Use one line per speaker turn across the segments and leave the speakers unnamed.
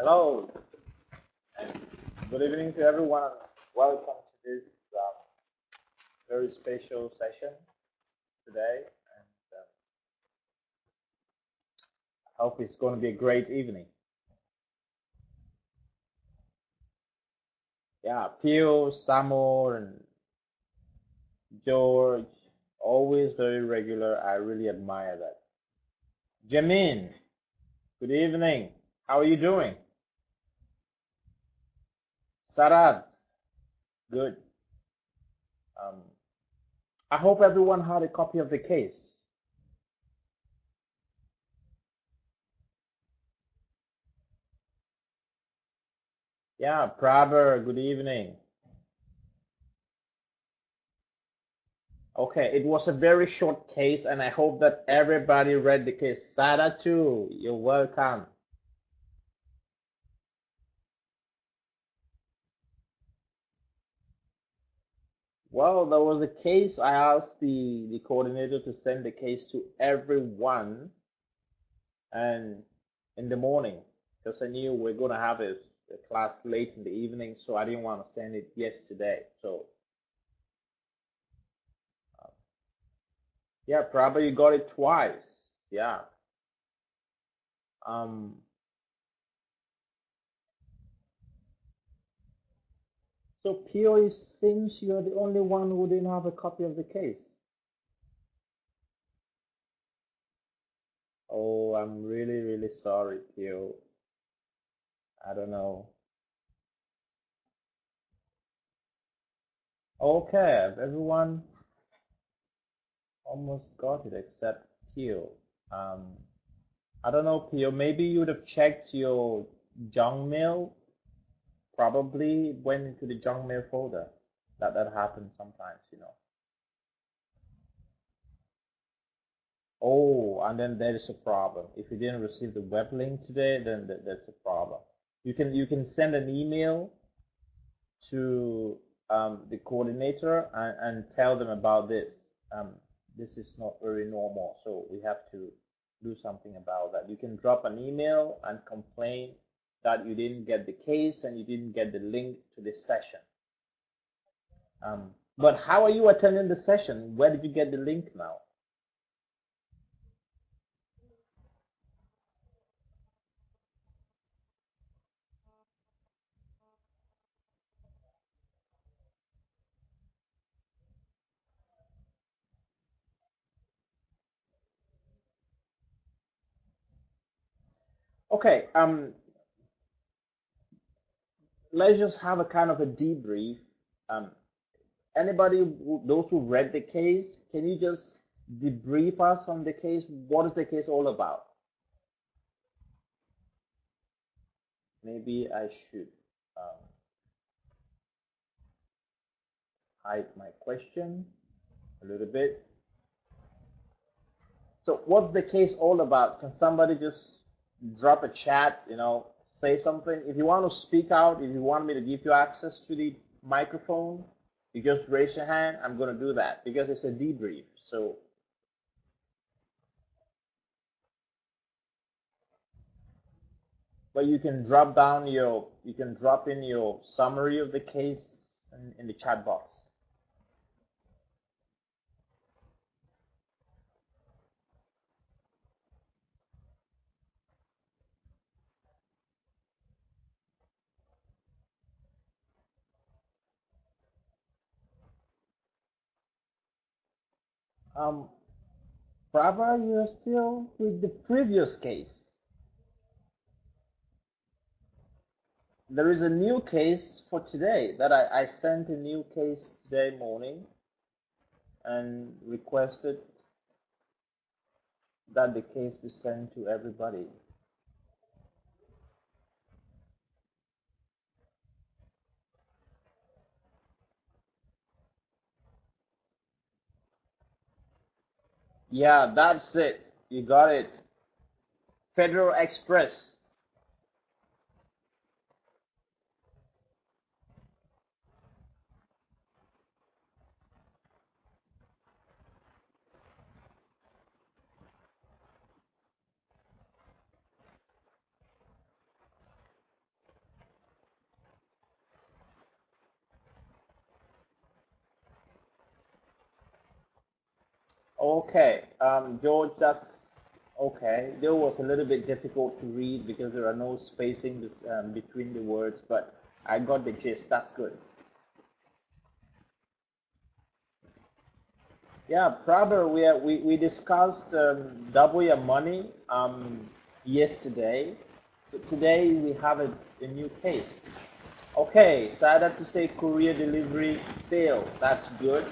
Hello, and good evening to everyone. Welcome to this very special session today, and I hope it's going to be a great evening. Yeah, Pio, Samuel, and George, always very regular. I really admire that. Jamin, good evening. How are you doing? Sarad, good. Um, I hope everyone had a copy of the case. Yeah, Praber, good evening. Okay, it was a very short case, and I hope that everybody read the case. Sada too, you're welcome. Well, there was a case. I asked the coordinator to send the case to everyone, and in the morning, because I knew we're going to have a class late in the evening, so I didn't want to send it yesterday. So, yeah, probably you got it twice. Yeah. Um, so Pio, it seems you're the only one who didn't have a copy of the case. Oh, I'm really, really sorry, Pio. I don't know. Okay, everyone almost got it except Pio. Um, I don't know, Pio. Maybe you would have checked your junk mail. Probably went into the junk mail folder. That happens sometimes. Oh, and then there is a problem. If you didn't receive the web link today, then that's a problem. You can send an email to the coordinator and tell them about this. Um, this is not very normal, so we have to do something about that. You can drop an email and complain that you didn't get the case and you didn't get the link to the session. But how are you attending the session? Where did you get the link now? Okay, let's just have a kind of a debrief. Um, those who read the case, can you just debrief us on the case? What is the case all about? Maybe I should um, hide my question a little bit. So what's the case all about? Can somebody just drop a chat, say something? If you want to speak out, if you want me to give you access to the microphone, you just raise your hand. I'm going to do that because it's a debrief. So, but you can drop in your summary of the case in the chat box. Prabha, you're still with the previous case. There is a new case for today that I sent a new case today morning and requested that the case be sent to everybody. Yeah, that's it. You got it. Federal Express. Okay, George, that's okay. There was a little bit difficult to read because there are no spacing between the words, but I got the gist. That's good. Yeah, Prabha, we discussed double your money yesterday. So today we have a new case. Okay, started to say courier delivery failed. That's good.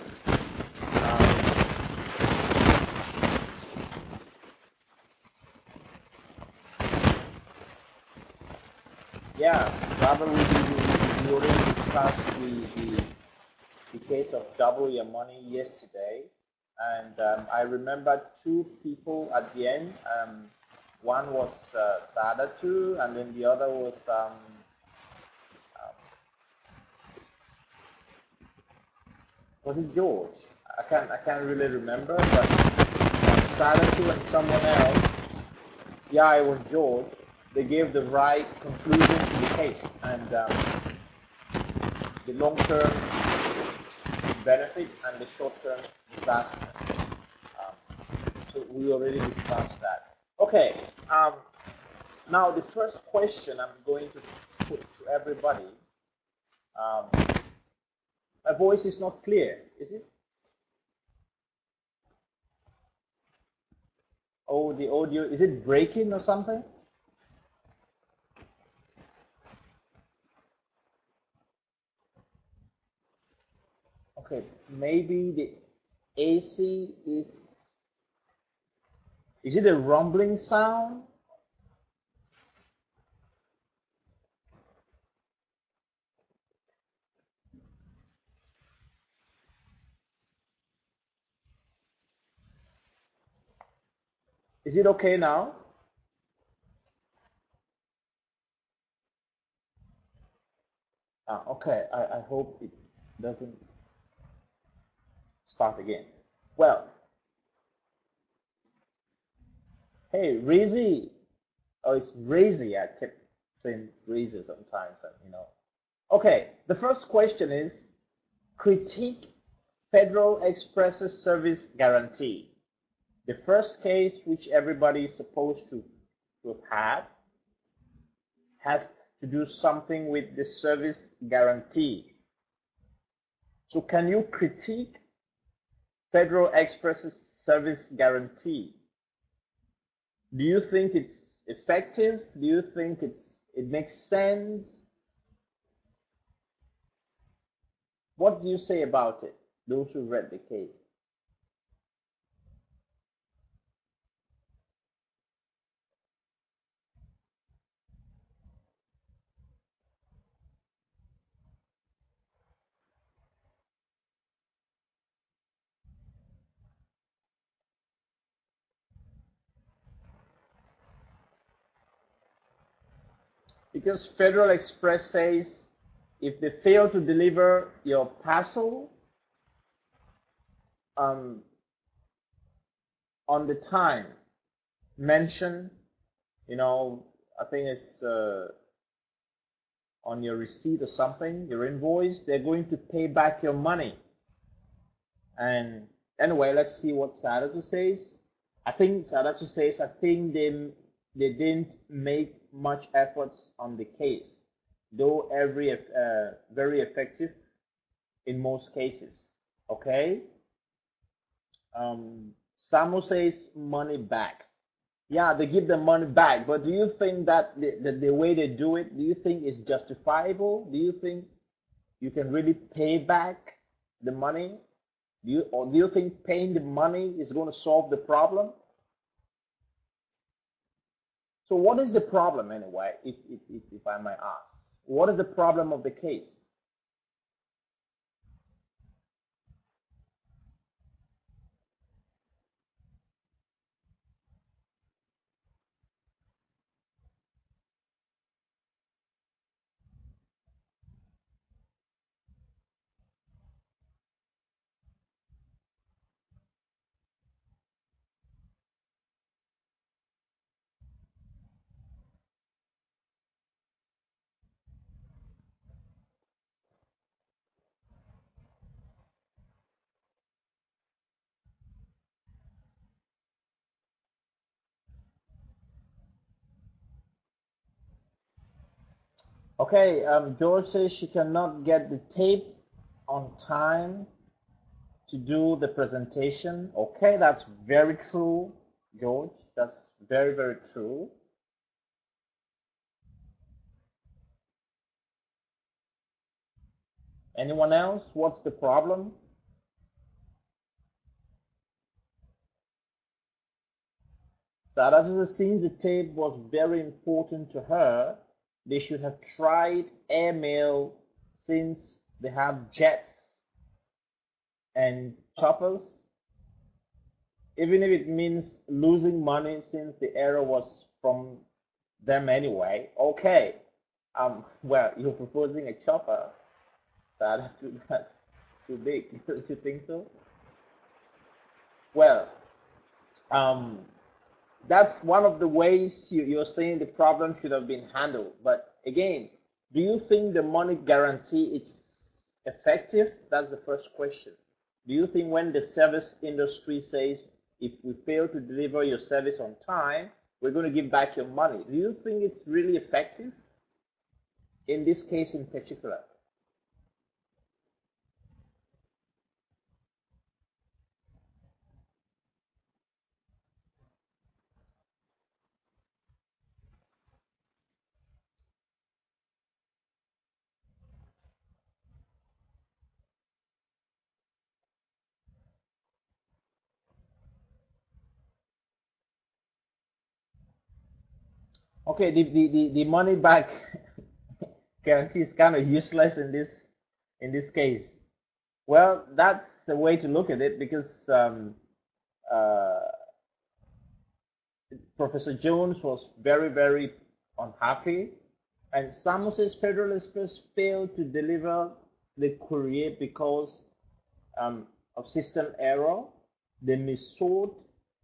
Yeah, Prabha, we already discussed the case of double your money yesterday, and I remember two people at the end. One was Sadatu, and then the other was it George? I can't really remember, but Sadatu and someone else. Yeah, it was George. They gave the right conclusion to the case, and the long-term benefit and the short-term disaster. So we already discussed that. Okay. Now the first question I'm going to put to everybody. My voice is not clear, is it? Oh, the audio, is it breaking or something? Okay, maybe the AC is it a rumbling sound? Is it okay now? Okay, I hope it doesn't start again. Well, hey, Rizzy. Oh, it's Rizzy. I kept saying Rizzy sometimes, Okay, the first question is critique Federal Express's service guarantee. The first case which everybody is supposed to have had has to do something with the service guarantee. So can you critique Federal Express's service guarantee? Do you think it's effective? Do you think it makes sense? What do you say about it, those who read the case? Because Federal Express says if they fail to deliver your parcel on the time mentioned, I think it's on your receipt or something, your invoice, they're going to pay back your money. And anyway, let's see what Sadatu says. I think Sadatu says, I think they didn't make much efforts on the case, though very effective in most cases. Okay. Samu says money back. Yeah, they give the money back, but do you think that the way they do it, do you think is justifiable? Do you think you can really pay back the money? Do you think paying the money is going to solve the problem? So what is the problem anyway, if I might ask? What is the problem of the case? Okay, George says she cannot get the tape on time to do the presentation. Okay, that's very true, George. That's very, very true. Anyone else? What's the problem? Sarah, since the tape was very important to her, they should have tried airmail since they have jets and choppers, even if it means losing money since the error was from them anyway. Okay. Well, you're proposing a chopper. That's too big. Don't you think so? Well, um, that's one of the ways you're saying the problem should have been handled. But again, do you think the money guarantee is effective? That's the first question. Do you think when the service industry says, if we fail to deliver your service on time, we're going to give back your money, do you think it's really effective in this case in particular? Okay, the money back guarantee is kind of useless in this case. Well, that's the way to look at it because uh, Professor Jones was very, very unhappy, and Samus's Federal Express failed to deliver the courier because of system error. They missort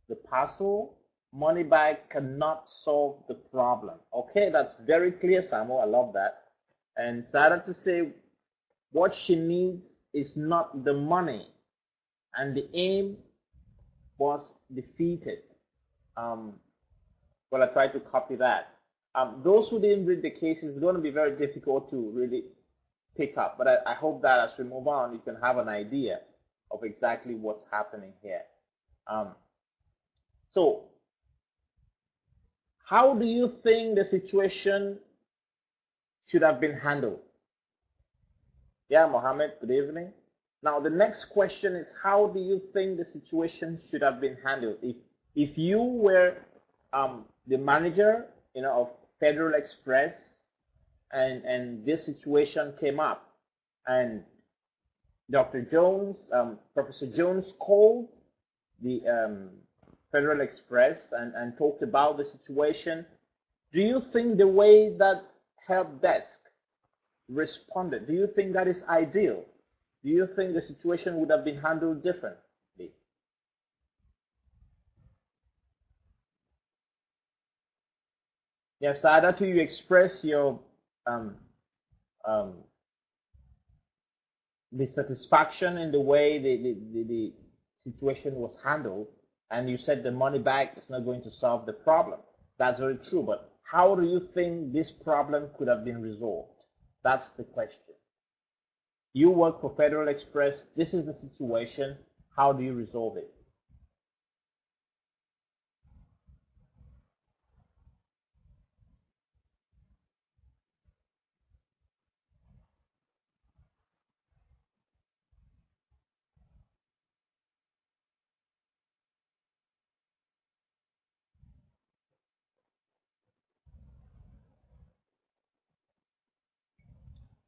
the parcel. Money back cannot solve the problem. Okay, that's very clear, Samuel. I love that. And Sarah to say what she needs is not the money, and the aim was defeated. Um, well, I tried to copy that. Those who didn't read the case is going to be very difficult to really pick up, but I hope that as we move on, you can have an idea of exactly what's happening here. So, how do you think the situation should have been handled? Yeah, Mohammed, good evening. Now, the next question is, how do you think the situation should have been handled? If you were the manager, of Federal Express, and this situation came up, and Dr. Jones, Professor Jones called the Federal Express and talked about the situation, do you think the way that help desk responded, do you think that is ideal? Do you think the situation would have been handled differently? Yes, either to you express your dissatisfaction in the way the situation was handled, and you said the money back is not going to solve the problem. That's very true, but how do you think this problem could have been resolved? That's the question. You work for Federal Express. This is the situation. How do you resolve it?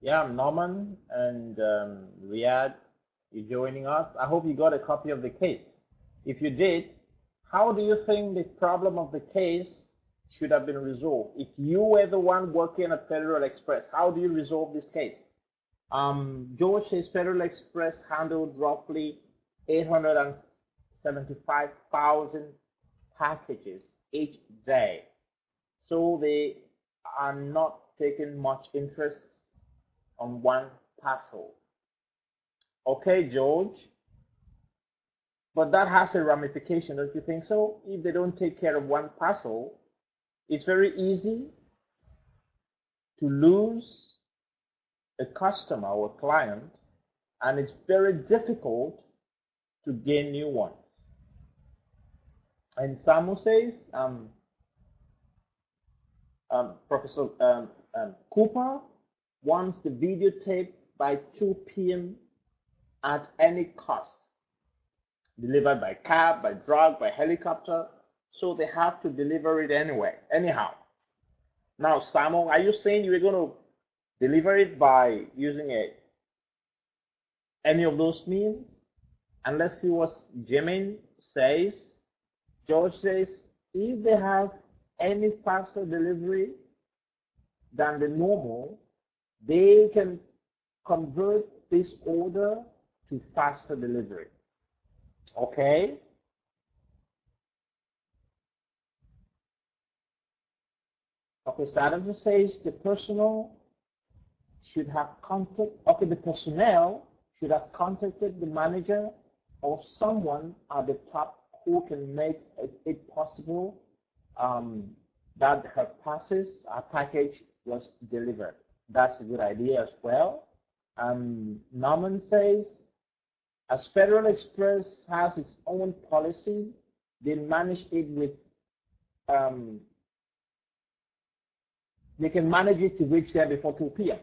Yeah, I'm Norman and Riyadh, you're joining us. I hope you got a copy of the case. If you did, how do you think the problem of the case should have been resolved? If you were the one working at Federal Express, how do you resolve this case? George says Federal Express handled roughly 875,000 packages each day. So they are not taking much interest on one parcel. Okay, George, but that has a ramification, don't you think so? If they don't take care of one parcel, it's very easy to lose a customer or a client, and it's very difficult to gain new ones. And Samu says, Professor Cooper wants the videotape by 2 p.m. at any cost, delivered by cab, by drug, by helicopter, so they have to deliver it anyhow. Now, Samu, are you saying you're going to deliver it by using any of those means? Unless he was Jimin says, George says, if they have any faster delivery than the normal, they can convert this order to faster delivery. Okay? Okay, Saddam says the personnel should have the personnel should have contacted the manager or someone at the top who can make it possible that her package was delivered. That's a good idea as well. Norman says, as Federal Express has its own policy, they manage it with, they can manage it to reach there before 2 p.m.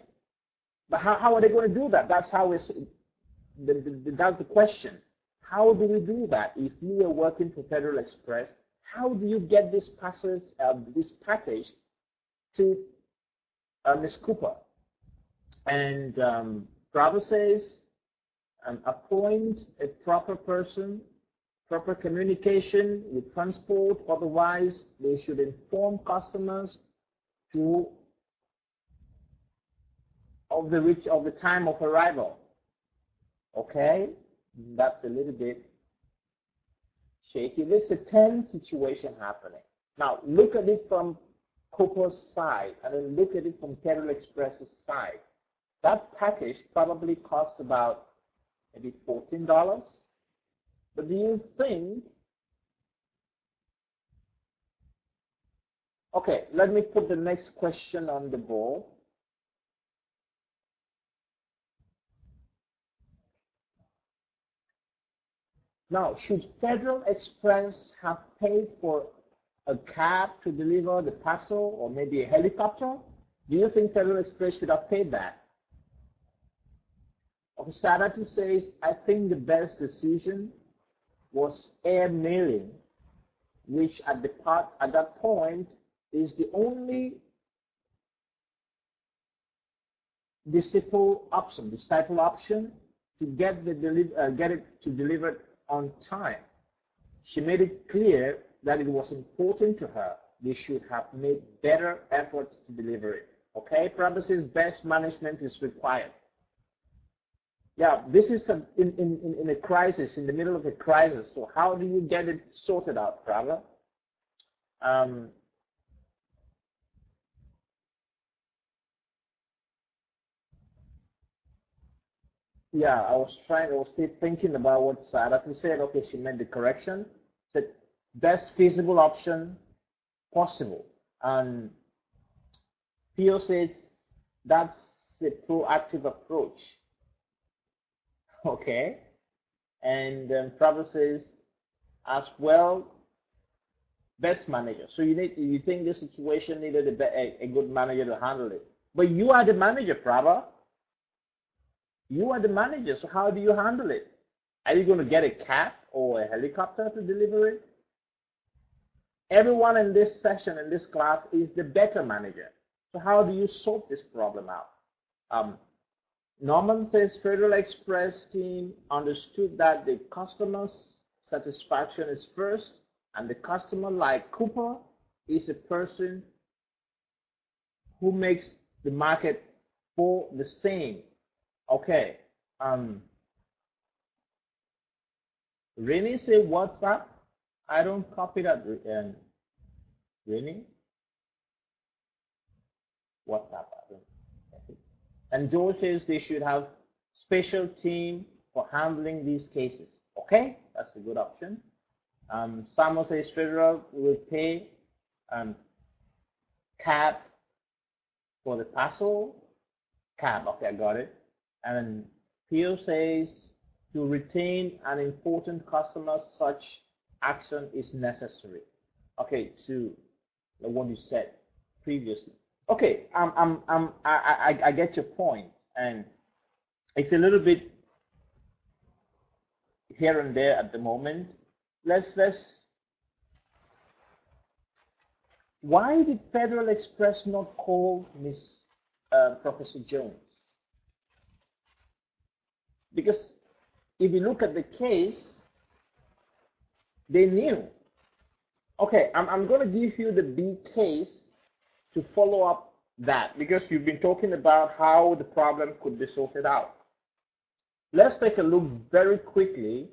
But how are they going to do that? That's how that's the question. How do we do that? If you are working for Federal Express, how do you get this package to Ms. Cooper? And Bravo says, appoint a proper person, proper communication with transport. Otherwise, they should inform customers of the time of arrival. Okay, that's a little bit shaky. This is a tense situation happening. Now look at it from Cooper's side, and then look at it from Federal Express's side. That package probably cost about maybe $14. But do you think? Okay, let me put the next question on the board. Now, should Federal Express have paid for a cab to deliver the parcel, or maybe a helicopter? Do you think Federal Express should have paid that? Okay, Sadatu says, I think the best decision was air mailing, which at that point is the only disciple option to get it to delivered on time. She made it clear that it was important to her. They should have made better efforts to deliver it. Okay, Prabhu says best management is required. Yeah, this is in a crisis, in the middle of a crisis. So how do you get it sorted out, Prabhu? Yeah, I was still thinking about what Sadatu said. Okay, she made the correction. Said best feasible option possible. And Pio said that's the proactive approach. Okay. And Prabhu says as well, best manager. So you think this situation needed a good manager to handle it. But you are the manager, Prabhu. You are the manager, so how do you handle it? Are you going to get a cab or a helicopter to deliver it? Everyone in this session, in this class, is the better manager. So how do you sort this problem out? Norman says Federal Express team understood that the customer's satisfaction is first, and the customer, like Cooper, is a person who makes the market for the same. Okay. Rini say WhatsApp. I don't copy that. Rini. WhatsApp. And George says they should have special team for handling these cases. Okay, that's a good option. Samuel says Federal will pay cab for the parcel cab. Okay, I got it. And PO says to retain an important customer, such action is necessary. Okay, to what you said previously. Okay, I get your point, and it's a little bit here and there at the moment. Why did Federal Express not call Miss Professor Jones? Because if you look at the case, they knew. Okay, I'm going to give you the B case to follow up that, because you've been talking about how the problem could be sorted out. Let's take a look very quickly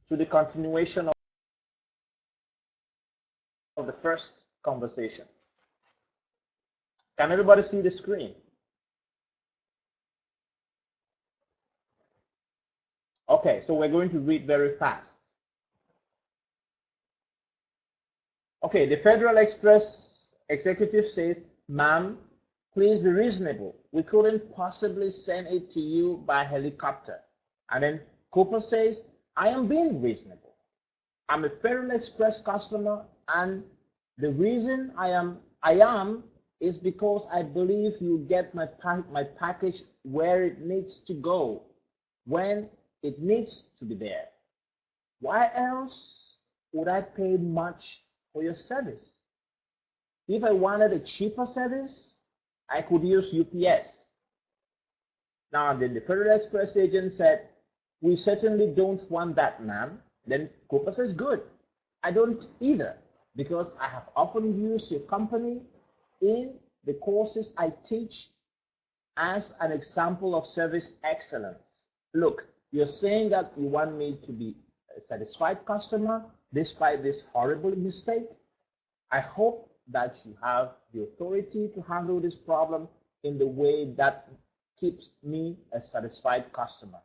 to the continuation of the first conversation. Can everybody see the screen? Okay, so we're going to read very fast. Okay, the Federal Express executive says, "Ma'am, please be reasonable. We couldn't possibly send it to you by helicopter." And then Cooper says, "I am being reasonable. I'm a Federal Express customer, and the reason I am is because I believe you get my package where it needs to go, when it needs to be there. Why else would I pay much for your service? If I wanted a cheaper service, I could use UPS." Now then the Federal Express agent said, "We certainly don't want that, ma'am." Then Cooper says, "Good. I don't either, because I have often used your company in the courses I teach as an example of service excellence. Look, you're saying that you want me to be a satisfied customer despite this horrible mistake. I hope that you have the authority to handle this problem in the way that keeps me a satisfied customer,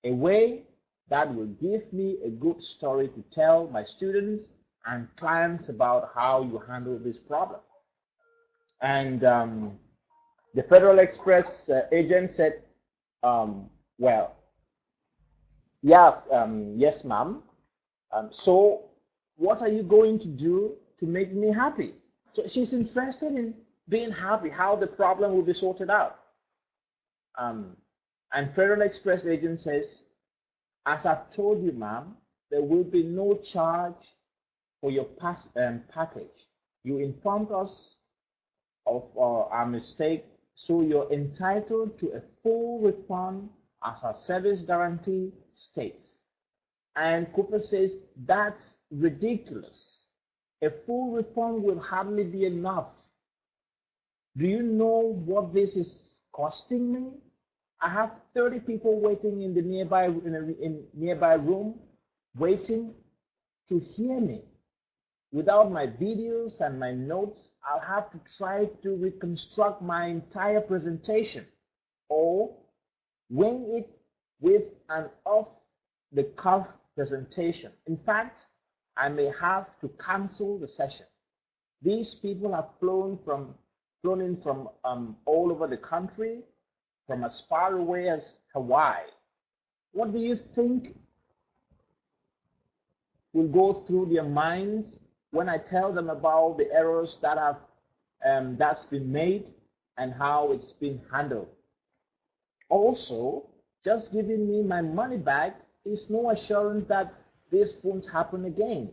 a way that will give me a good story to tell my students and clients about how you handle this problem." And the Federal Express agent said, "Well, yeah, yes, ma'am. So what are you going to do to make me happy?" So she's interested in being happy, how the problem will be sorted out. And Federal Express agent says, "As I've told you, ma'am, there will be no charge for your package. You informed us of our mistake, so you're entitled to a full refund as our service guarantee states." And Cooper says, "That's ridiculous. A full refund will hardly be enough. Do you know what this is costing me? I have 30 people waiting in the nearby room, waiting to hear me. Without my videos and my notes, I'll have to try to reconstruct my entire presentation, or wing it with an off-the-cuff presentation. In fact, I may have to cancel the session. These people have flown in from all over the country, from as far away as Hawaii. What do you think will go through their minds when I tell them about the errors that that's been made and how it's been handled? Also, just giving me my money back is no assurance that this won't happen again.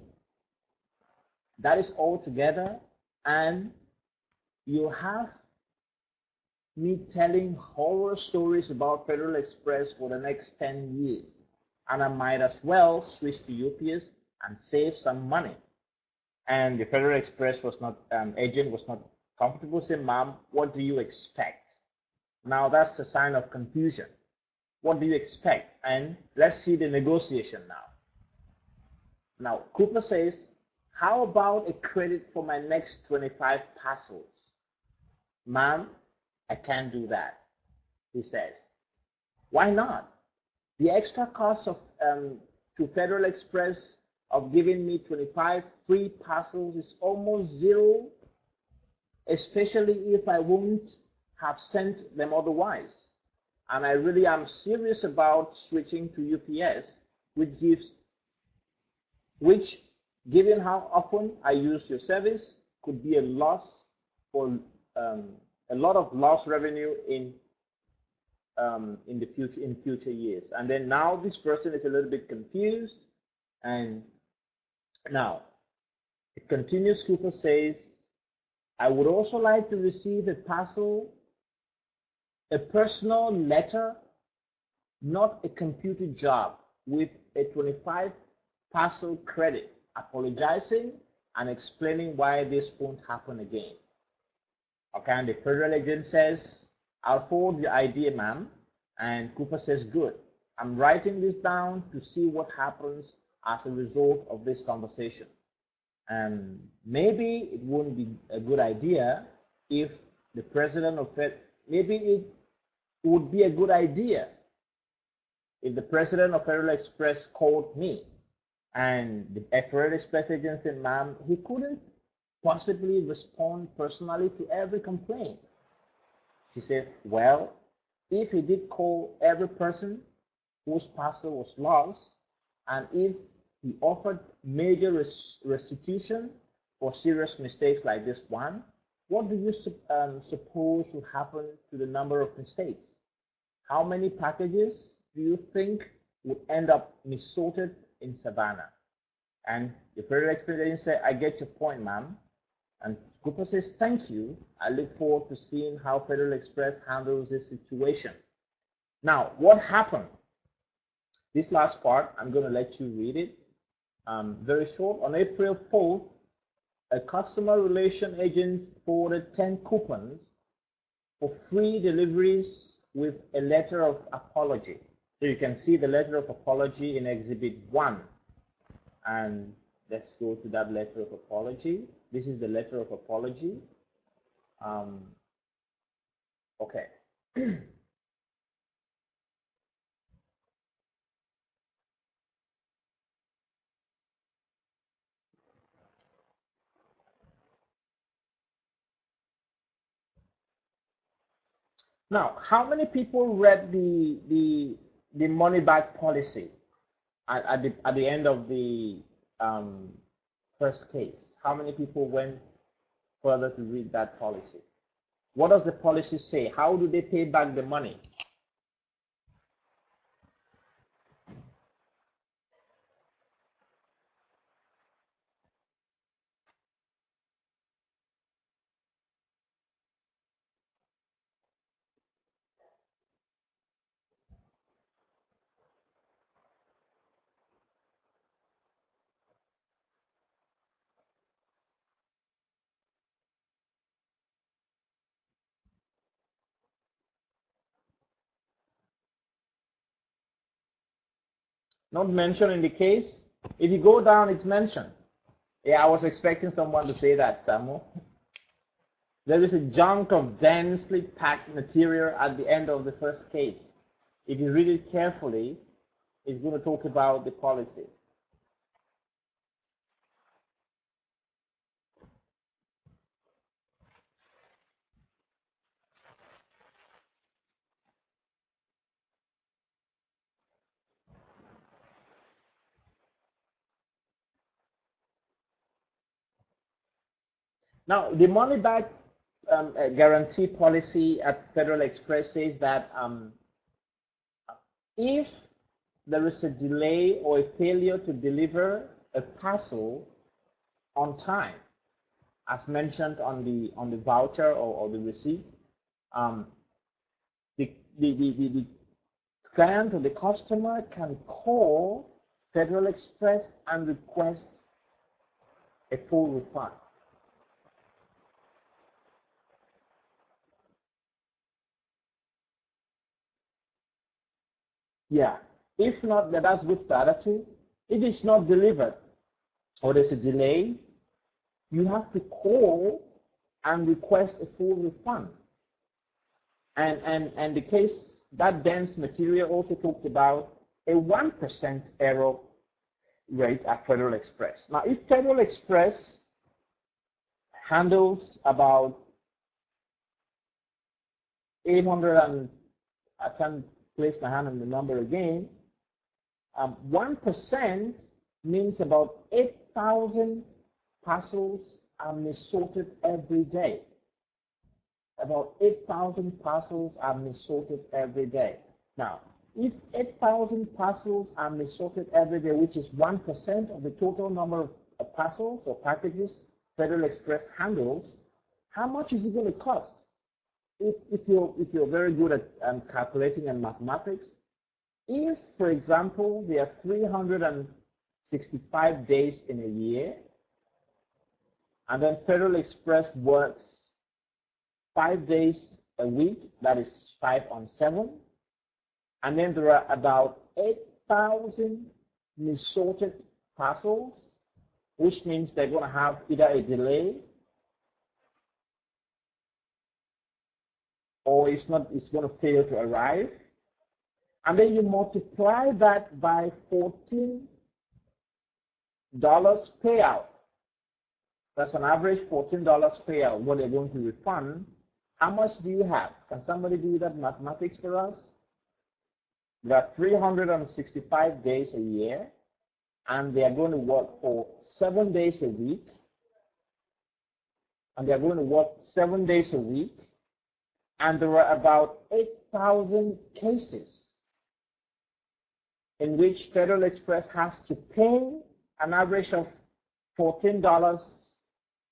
That is all together, and you have me telling horror stories about Federal Express for the next 10 years, and I might as well switch to UPS and save some money." And the Federal Express agent was not comfortable, saying, "Ma'am, what do you expect?" Now that's a sign of confusion. What do you expect? And let's see the negotiation now. Now Cooper says, "How about a credit for my next 25 parcels?" "Ma'am, I can't do that," he says. "Why not? The extra cost to Federal Express of giving me 25 free parcels is almost zero. especially if I won't have sent them otherwise. And I really am serious about switching to UPS, which given how often I use your service, could be a loss for a lot of lost revenue in the future years. And then now this person is a little bit confused, and now it continues. Cooper says, I would also like to receive a personal letter, not a computer job, with a 25 parcel credit, apologizing and explaining why this won't happen again. Okay, and the federal agent says, I'll forward your idea, ma'am. And Cooper says, good. I'm writing this down to see what happens as a result of this conversation. And maybe it wouldn't be a good idea if the president of Fed, maybe it would be a good idea if the president of Federal Express called me, and the Federal Express agent said, ma'am, he couldn't possibly respond personally to every complaint. She said, well, if he did call every person whose parcel was lost, and if he offered major restitution for serious mistakes like this one, what do you suppose will happen to the number of mistakes? How many packages do you think would end up missorted in Savannah? And the Federal Express agent said, I get your point, ma'am. And Cooper says, thank you. I look forward to seeing how Federal Express handles this situation. Now, what happened? This last part, I'm going to let you read it. Very short. On April 4th, a customer relation agent forwarded 10 coupons for free deliveries with a letter of apology. So you can see the letter of apology in Exhibit 1. And let's go to that letter of apology. This is the letter of apology. Okay. Now, how many people read the money back policy at the end of the first case? How many people went further to read that policy? What does the policy say? How do they pay back the money? Not mentioned in the case. If you go down, it's mentioned. Yeah, I was expecting someone to say that, Samuel. There is a chunk of densely packed material at the end of the first case. If you read it carefully, it's going to talk about the policy. Now, the money back guarantee policy at Federal Express says that if there is a delay or a failure to deliver a parcel on time, as mentioned on the voucher or the receipt, the client or the customer can call Federal Express and request a full refund. Yeah, if not, that's good strategy. If it's not delivered or there's a delay, you have to call and request a full refund. And the case, that dense material also talked about a 1% error rate at Federal Express. Now, if Federal Express handles about 800 and I can't place my hand on the number again. 1% means about 8,000 parcels are missorted every day. About 8,000 parcels are missorted every day. Now, if 8,000 parcels are missorted every day, which is 1% of the total number of parcels or packages Federal Express handles, how much is it going to cost? If you're very good at calculating and mathematics, if, for example, there are 365 days in a year, and then Federal Express works 5 days a week, that is 5 on 7, and then there are about 8,000 missorted parcels, which means they're going to have either a delay or it's going to fail to arrive. And then you multiply that by $14 payout. That's an average $14 payout, what they're going to refund. How much do you have? Can somebody do that mathematics for us? There are 365 days a year, and they are going to work for 7 days a week. And they are going to work 7 days a week. And there are about 8,000 cases in which Federal Express has to pay an average of $14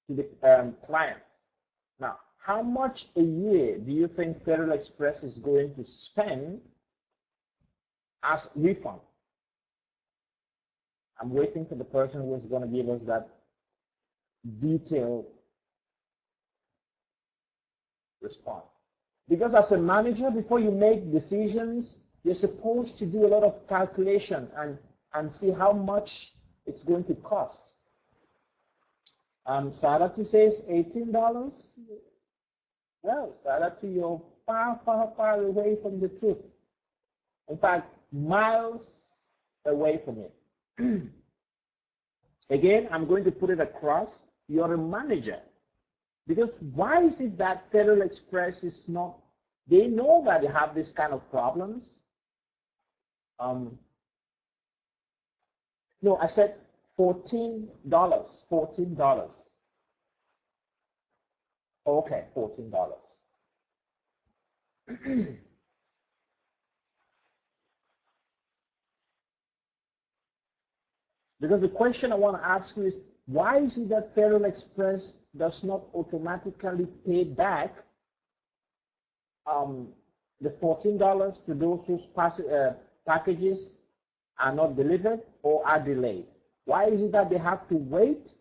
to the client. Now, how much a year do you think Federal Express is going to spend as refund? I'm waiting for the person who is going to give us that detailed response. Because as a manager, before you make decisions, you're supposed to do a lot of calculation and see how much it's going to cost. Saratu says $18. Well, Saratu, you're far, far, far away from the truth. In fact, miles away from it. Again, I'm going to put it across. You're a manager. Because why is it that Federal Express is not, they know that they have this kind of problems. No, I said $14. $14. Okay, $14. Because the question I want to ask you is, why is it that Federal Express does not automatically pay back the $14 to those whose packages are not delivered or are delayed? Why is it that they have to wait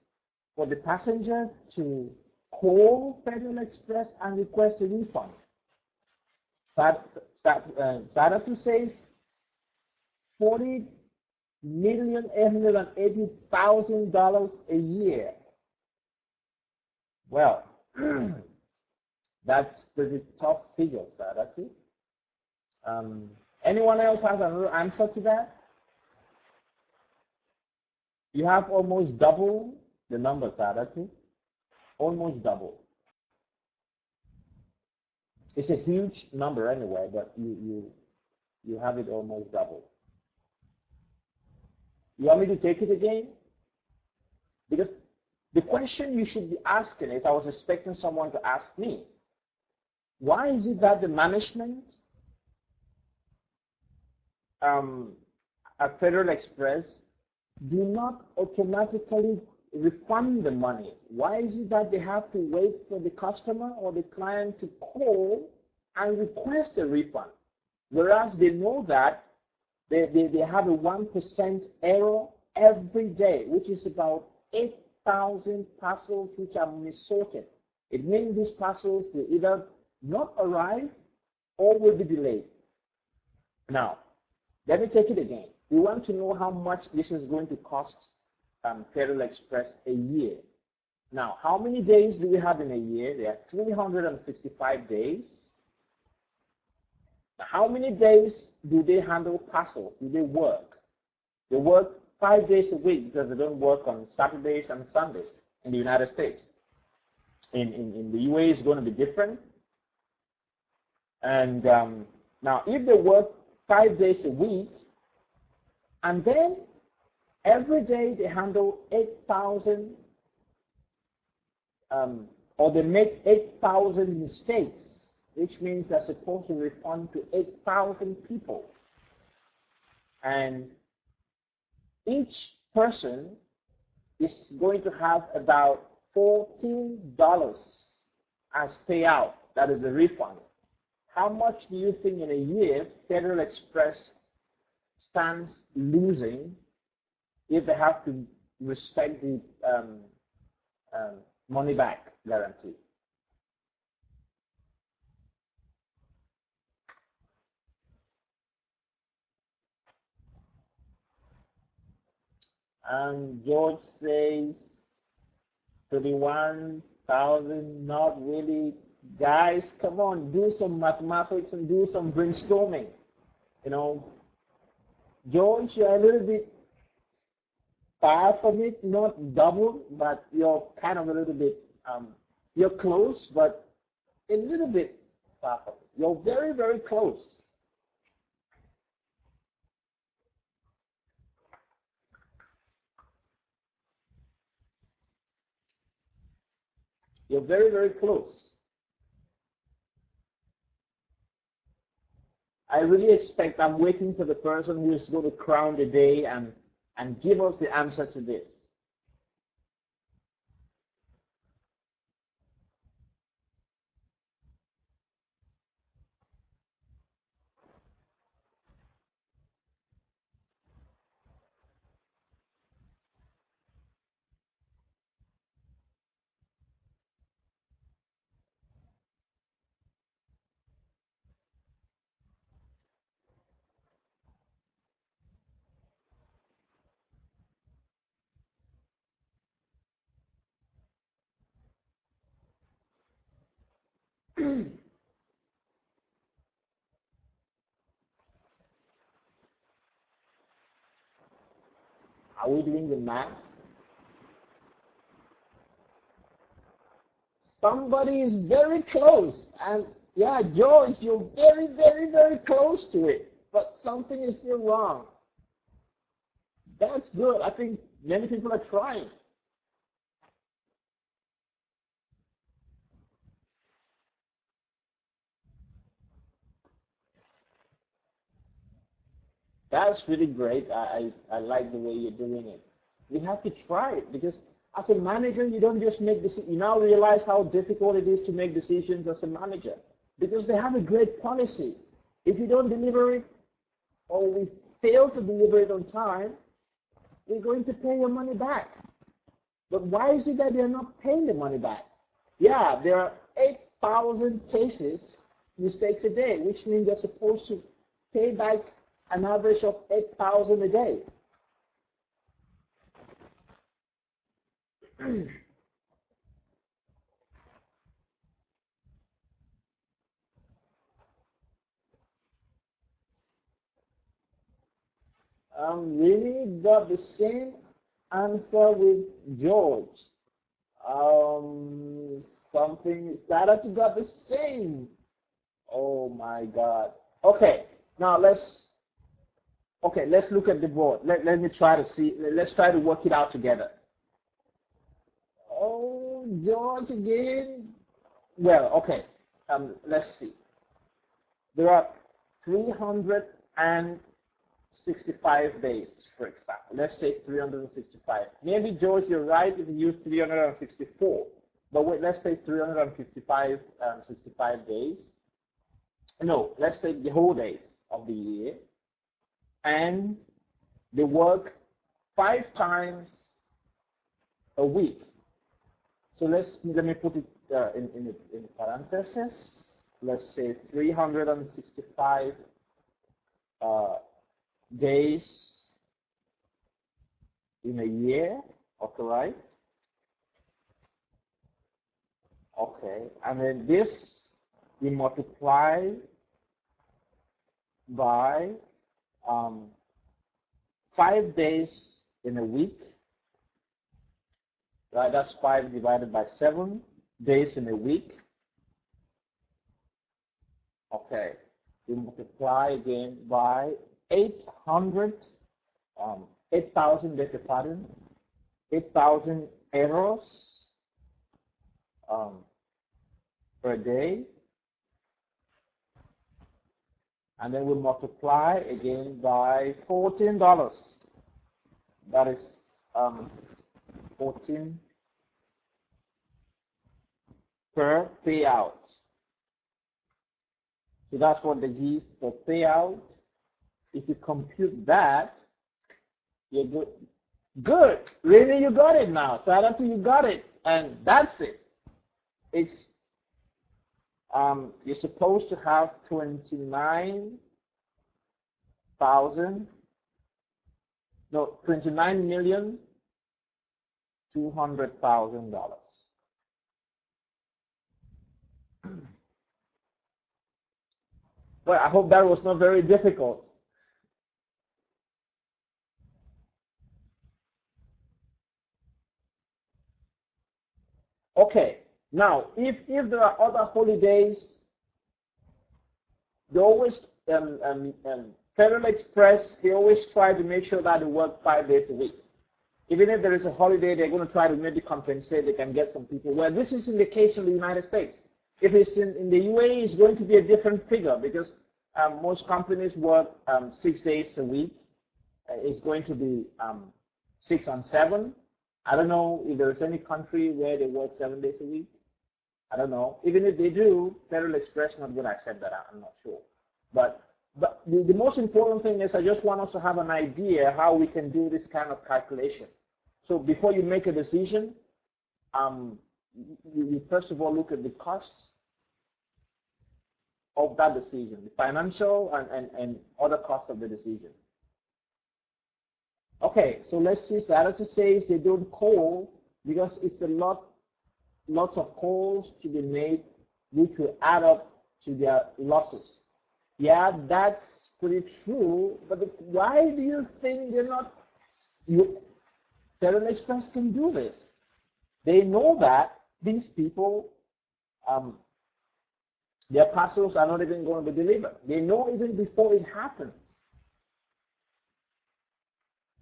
for the passenger to call Federal Express and request a refund? Sadatu says $40,880,000 a year. Well, that's pretty tough figure, Sadatu. Anyone else has another answer to that? You have almost double the number, Sadatu. Almost double. It's a huge number anyway, but you have it almost double. You want me to take it again? Because the question you should be asking is, I was expecting someone to ask me, why is it that the management at Federal Express do not automatically refund the money? Why is it that they have to wait for the customer or the client to call and request a refund? Whereas they know that they have a 1% error every day, which is about 8,000 parcels which are missorted. It means these parcels will either not arrive or will be delayed. Now, let me take it again. We want to know how much this is going to cost Federal Express a year. Now, how many days do we have in a year? There are 365 days. Now, how many days do they handle parcels? Do they work? They work 5 days a week because they don't work on Saturdays and Sundays in the United States. In the UAE, it's going to be different. And now, if they work 5 days a week, and then every day they handle 8,000, or they make 8,000 mistakes, which means they're supposed to respond to 8,000 people. And each person is going to have about $14 as payout. That is the refund. How much do you think in a year Federal Express stands losing if they have to respect the money back guarantee? George says 31,000, not really. Guys, come on, do some mathematics and do some brainstorming. You know, George, you're a little bit far from it, not double, but you're kind of a little bit, you're close, but a little bit far from it. You're very, very close. You're very, very close. I really expect, I'm waiting for the person who is going to crown the day and give us the answer to this. Are we doing the math? Somebody is very close. And yeah, George, you're very, very, very close to it. But something is still wrong. That's good. I think many people are trying. That's really great. I like the way you're doing it. We have to try it because as a manager, you don't just make decisions. You now realize how difficult it is to make decisions as a manager because they have a great policy. If you don't deliver it or we fail to deliver it on time, we're going to pay your money back. But why is it that they're not paying the money back? Yeah, there are 8,000 mistakes a day, which means they're supposed to pay back an average of 8,000 a day. Really got the same answer with George. Something started got the same. Oh my God. Okay, now let's look at the board. Let me try to see. Let's try to work it out together. Oh, George again. Well, okay. Let's see. There are 365 days, for example. Let's take 365. Maybe, George, you're right if you use 364. But wait, let's take 365 65 days. No, let's take the whole days of the year. And they work 5 times a week. So let me put it in parentheses. Let's say 365 days in a year. Okay, right? Okay, and then this we multiply by 5 days in a week, right? That's 5 divided by 7 days in a week. Okay, we multiply again by 800, 8,000, beg your pardon, 8,000 euros per day. And then we multiply again by $14. That is 14 per payout. So that's what they give for payout. If you compute that, you're good. Good. Really, you got it now. Saratu, you got it. And that's it. It's you're supposed to have 29,200,000. Well, I hope that was not very difficult. Okay, now if there are other holidays, they always Federal Express, they always try to make sure that they work 5 days a week. Even if there is a holiday, they're going to try to maybe compensate. They can get some people. Well, this is in the case in the United States. If it's in the UAE, it's going to be a different figure because most companies work 6 days a week. It's going to be 6 and 7. I don't know if there's any country where they work 7 days a week. I don't know. Even if they do, Federal Express not going to accept that. I'm not sure. But the most important thing is I just want us to have an idea how we can do this kind of calculation. So before you make a decision, you first of all look at the costs of that decision, the financial and other costs of the decision. Okay, so let's see. Saratu says they don't call because it's lots of calls to be made, which will add up to their losses. Yeah, that's pretty true. But why do you think they're not? Federal Express can do this. They know that these people, their parcels are not even going to be delivered. They know even before it happens.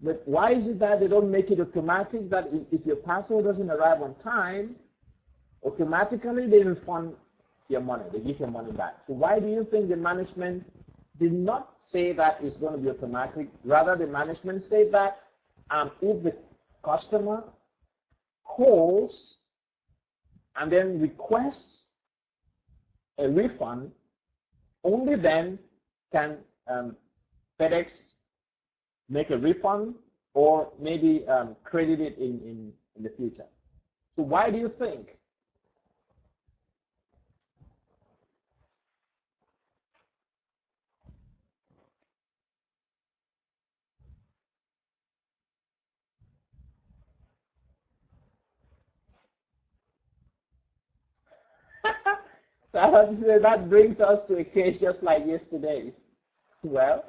But why is it that they don't make it automatic that if your parcel doesn't arrive on time, automatically they refund your money, they give your money back? So why do you think the management did not say that it's going to be automatic? Rather, the management said that if the customer calls and then requests a refund, only then can FedEx make a refund or maybe credit it in the future. So why do you think? That brings us to a case just like yesterday's. Well,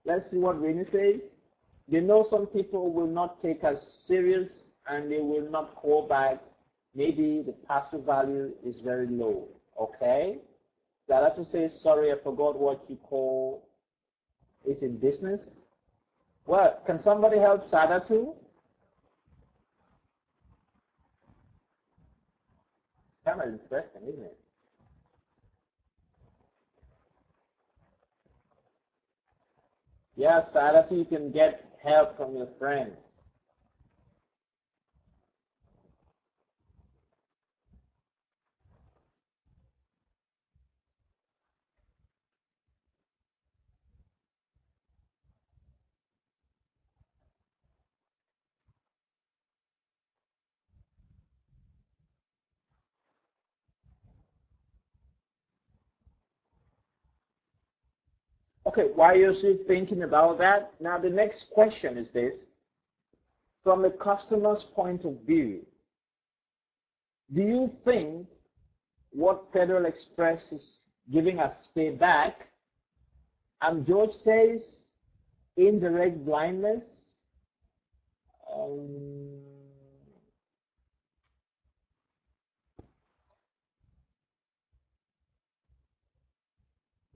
let's see what Winnie says. They know some people will not take us serious and they will not call back. Maybe the parcel value is very low. Okay? Saratu says, sorry, I forgot what you call it in business. Well, can somebody help Saratu? Kind of interesting, isn't it? Yeah, Saratu, you can get help from your friends. Okay, while you're still thinking about that, now the next question is this. From the customer's point of view, do you think what Federal Express is giving us payback, George says, indirect blindness?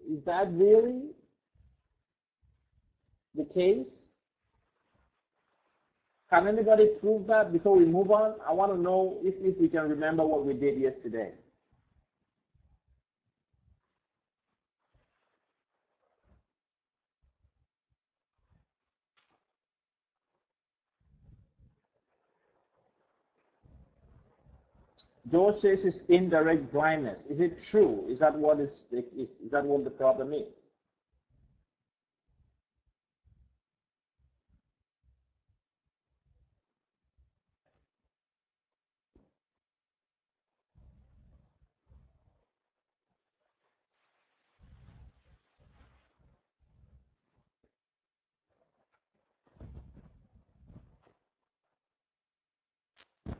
Is that really the case? Can anybody prove that before we move on? I want to know if we can remember what we did yesterday. George says it's indirect blindness. Is it true? Is that what the problem is?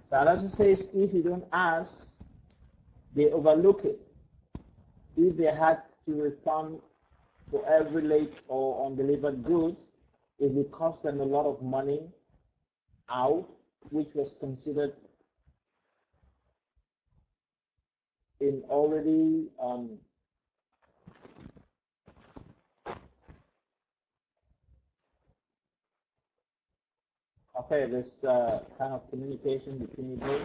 Sarah says if you don't ask, they overlook it. If they had to refund for every late or undelivered goods, it would cost them a lot of money out, which was considered in already okay, there's kind of communication between you both.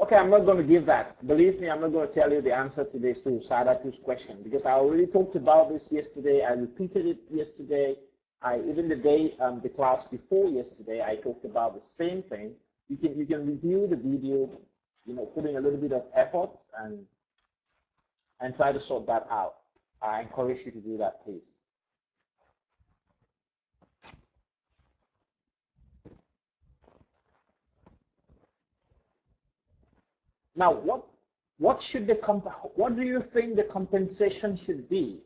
Okay, I'm not going to give that. Believe me, I'm not going to tell you the answer to this, to Sadatu's question, because I already talked about this yesterday. I repeated it yesterday. Even the day, the class before yesterday, I talked about the same thing. You can review the video, putting a little bit of effort and try to sort that out. I encourage you to do that, please. Now, what do you think the compensation should be?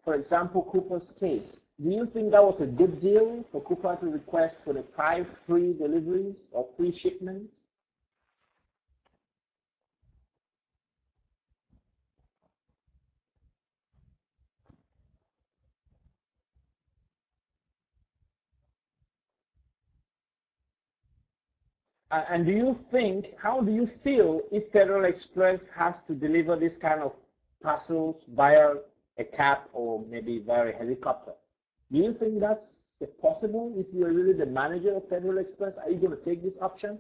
For example, Cooper's case. Do you think that was a good deal for Cooper to request for the 5 free deliveries or free shipments? And do you think, how do you feel if Federal Express has to deliver this kind of parcels via a cab or maybe via a helicopter? Do you think that's possible if you are really the manager of Federal Express? Are you going to take this option?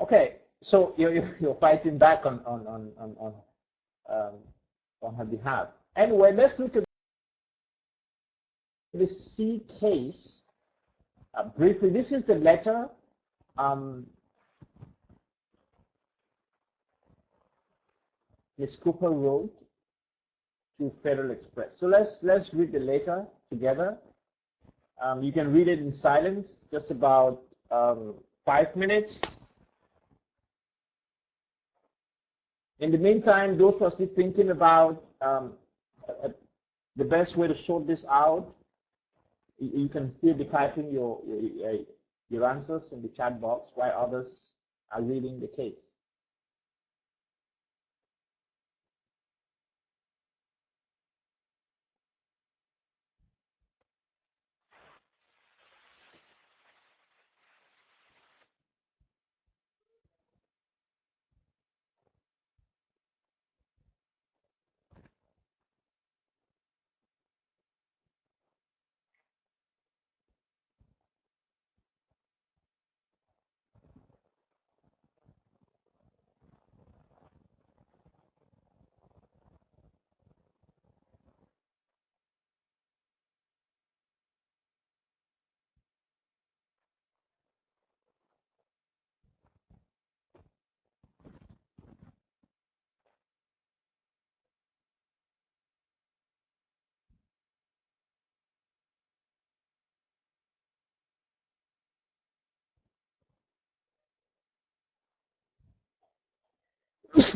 Okay, so you're fighting back on her behalf. Anyway, let's look at the C case briefly. This is the letter Ms. Cooper wrote to Federal Express. So let's read the letter together. You can read it in silence, just about 5 minutes. In the meantime, those who are still thinking about the best way to sort this out, you can still be typing your answers in the chat box while others are reading the case. Excuse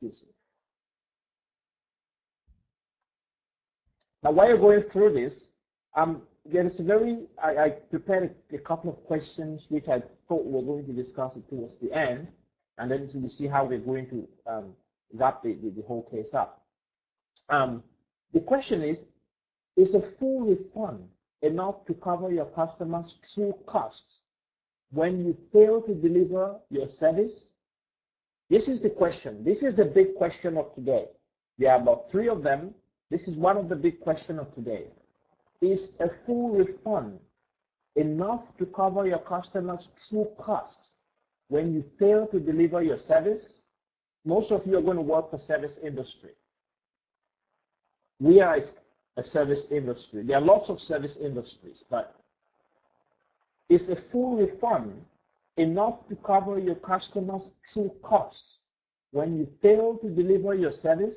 me. Now, while you're going through this, there is I prepared a couple of questions which I thought we were going to discuss it towards the end, and then we'll see how we're going to wrap the whole case up. The question is a full refund enough to cover your customers' true costs when you fail to deliver your service? This is the question. This is the big question of today. There are about 3 of them. This is one of the big questions of today. Is a full refund enough to cover your customers' true costs when you fail to deliver your service? Most of you are going to work for service industry. We are a service industry. There are lots of service industries, but is a full refund enough to cover your customers' true costs when you fail to deliver your service?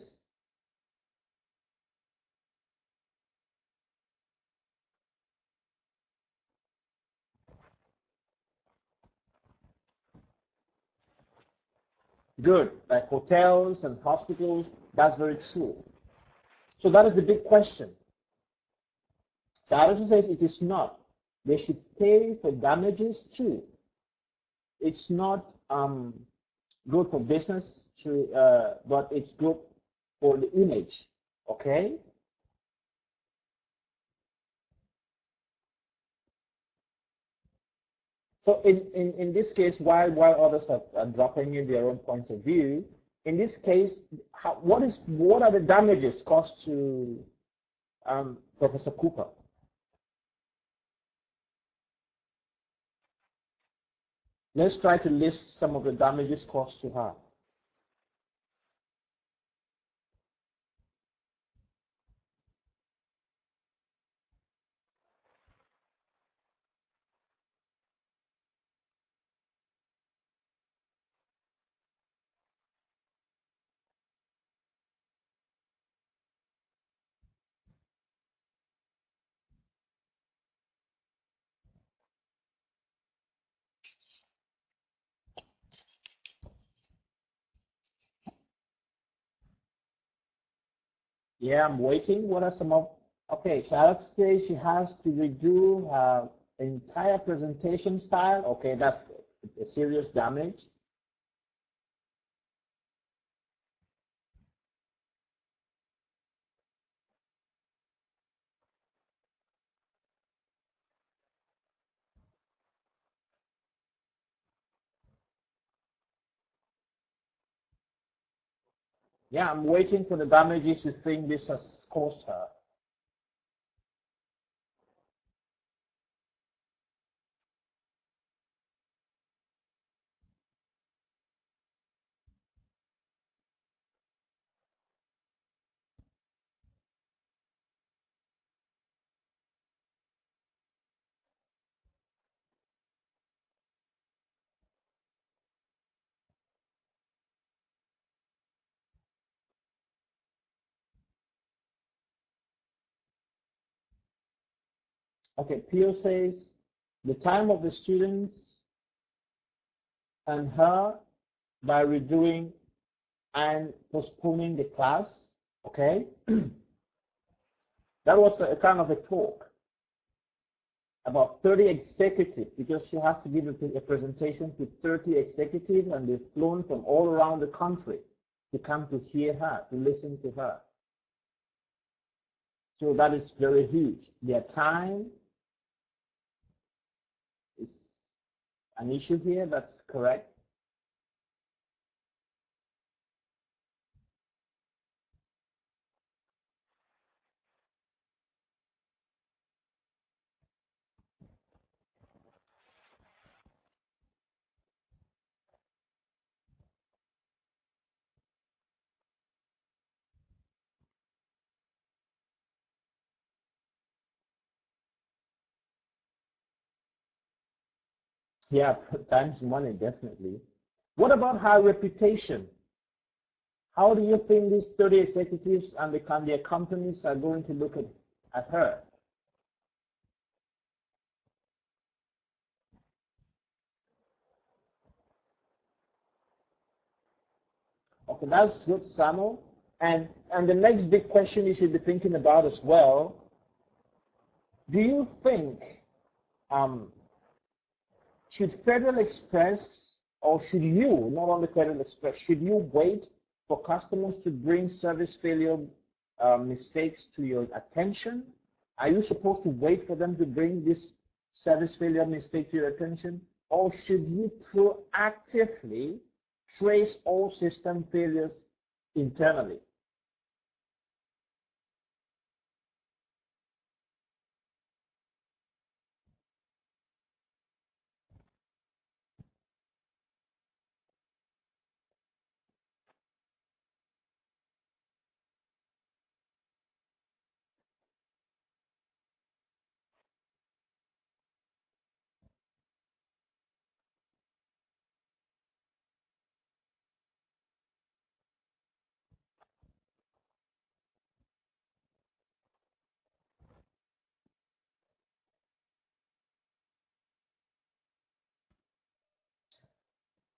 Good. Like hotels and hospitals, that's very true. So that is the big question. The article says it is not. They should pay for damages too. It's not good for business, but it's good for the image. Okay? So in this case, while others are dropping in their own points of view, in this case, what are the damages caused to Professor Cooper? Let's try to list some of the damages caused to her. Yeah, I'm waiting. What are some of? Okay, Charlotte says she has to redo her entire presentation style. Okay, that's a serious damage. Yeah, I'm waiting for the damages you think this has caused her. Okay, Pio says the time of the students and her by redoing and postponing the class. Okay, that was a kind of a talk about 30 executives, because she has to give a presentation to 30 executives, and they've flown from all around the country to come to hear her, to listen to her. So that is very huge. Their time is an issue here, that's correct. Yeah, time's money, definitely. What about her reputation? How do you think these 30 executives and their companies are going to look at her? Okay, that's good, Samuel. And the next big question you should be thinking about as well, do you think should Federal Express, or should you, not only Federal Express, should you wait for customers to bring service failure mistakes to your attention? Are you supposed to wait for them to bring this service failure mistake to your attention? Or should you proactively trace all system failures internally?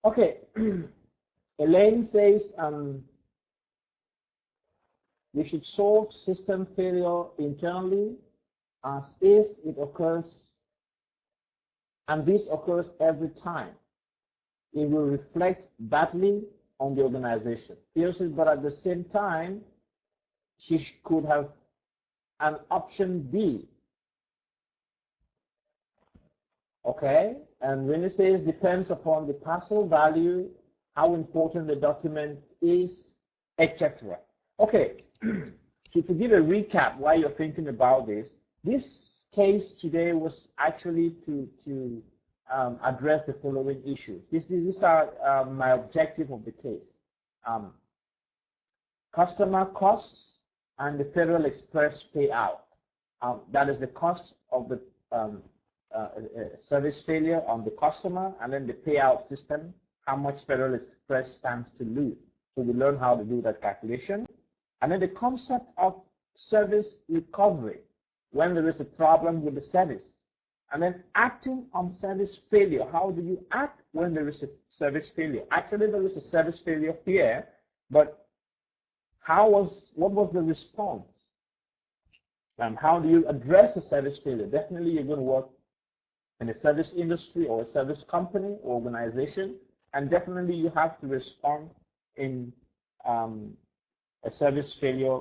Okay, Elaine says we should solve system failure internally as if it occurs, and this occurs every time. It will reflect badly on the organization. But at the same time, she could have an option B. Okay, and when it says depends upon the parcel value, how important the document is, etc. Okay, so to give a recap why you're thinking about this case today was actually to address the following issues. These are my objective of the case. Customer costs and the Federal Express payout. That is the cost of the service failure on the customer, and then the payout system, how much Federal Express stands to lose. So we learn how to do that calculation. And then the concept of service recovery, when there is a problem with the service. And then acting on service failure. How do you act when there is a service failure? Actually, there is a service failure here, but what was the response? And how do you address the service failure? Definitely you're going to work in a service industry or a service company or organization, and definitely you have to respond in a service failure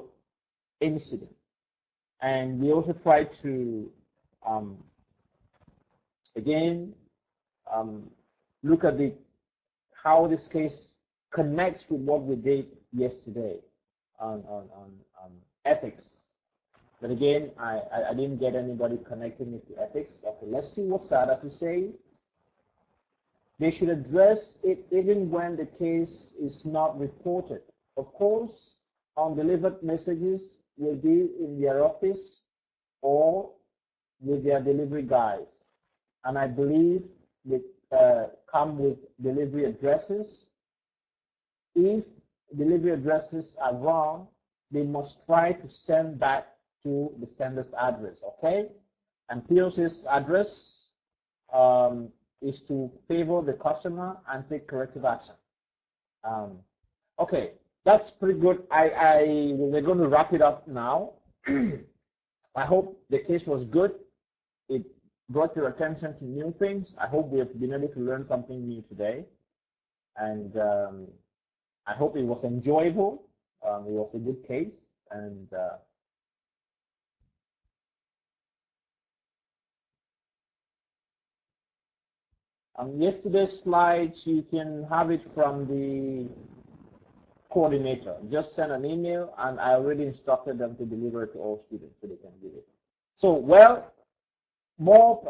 incident. And we also try to again look at how this case connects with what we did yesterday on ethics. But again, I didn't get anybody connecting it to ethics. Okay, let's see what SADA to say. They should address it even when the case is not reported. Of course, undelivered messages will be in their office or with their delivery guys. And I believe they come with delivery addresses. If delivery addresses are wrong, they must try to send back to the sender's address, okay? And POC's address is to favor the customer and take corrective action. Okay, that's pretty good. We're going to wrap it up now. I hope the case was good. It brought your attention to new things. I hope we have been able to learn something new today. And I hope it was enjoyable. It was a good case. And yesterday's slides, you can have it from the coordinator. Just send an email, and I already instructed them to deliver it to all students so they can get it. So, well, more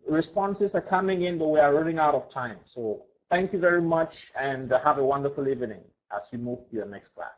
responses are coming in, but we are running out of time. So thank you very much, and have a wonderful evening as you move to your next class.